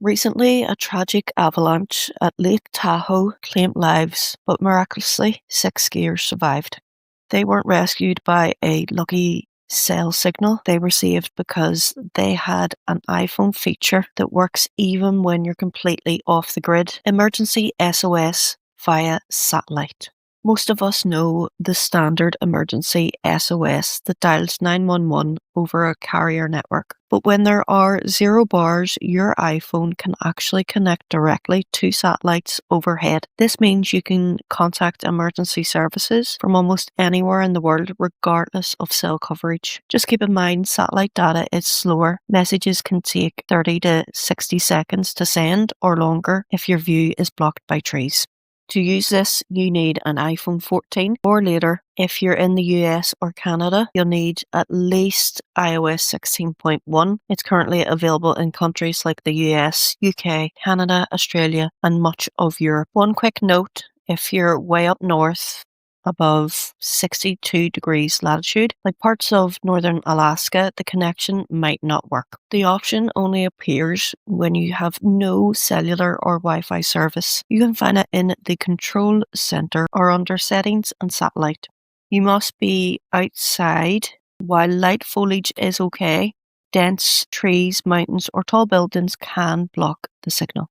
Recently, a tragic avalanche at Lake Tahoe claimed lives, but miraculously, six skiers survived. They weren't rescued by a lucky cell signal. They were saved because they had an iPhone feature that works even when you're completely off the grid. Emergency SOS via satellite. Most of us know the standard emergency SOS that dials 911 over a carrier network. But when there are 0 bars, your iPhone can actually connect directly to satellites overhead. This means you can contact emergency services from almost anywhere in the world, regardless of cell coverage. Just keep in mind, satellite data is slower. Messages can take 30 to 60 seconds to send or longer if your view is blocked by trees. To use this, you need an iPhone 14 or later. If you're in the US or Canada, you'll need at least iOS 16.1. It's currently available in countries like the US, UK, Canada, Australia, and much of Europe. One quick note, if you're way up north, above 62 degrees latitude, like parts of northern Alaska, the connection might not work. The option only appears when you have no cellular or Wi-Fi service. You can find it in the control center or under settings and satellite. You must be outside. While light foliage is okay, dense trees, mountains, or tall buildings can block the signal.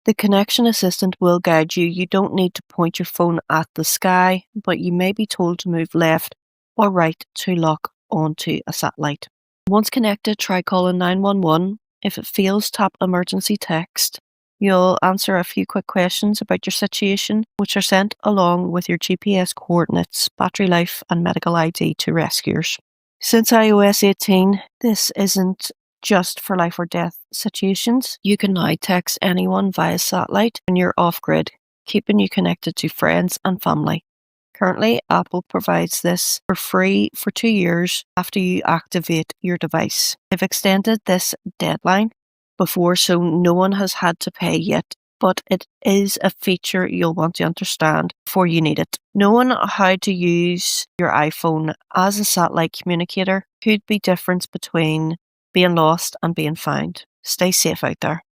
The connection assistant will guide you. You don't need to point your phone at the sky, but you may be told to move left or right to lock onto a satellite. Once connected, try calling 911. If it fails, tap emergency text. You'll answer a few quick questions about your situation, which are sent along with your GPS coordinates, battery life, and medical ID to rescuers. Since iOS 18, this isn't just for life or death situations. You can now text anyone via satellite when you're off-grid, keeping you connected to friends and family. Currently, Apple provides this for free for 2 years after you activate your device. They've extended this deadline before, so no one has had to pay yet, but it is a feature you'll want to understand before you need it. Knowing how to use your iPhone as a satellite communicator could be the difference between being lost and being found. Stay safe out there.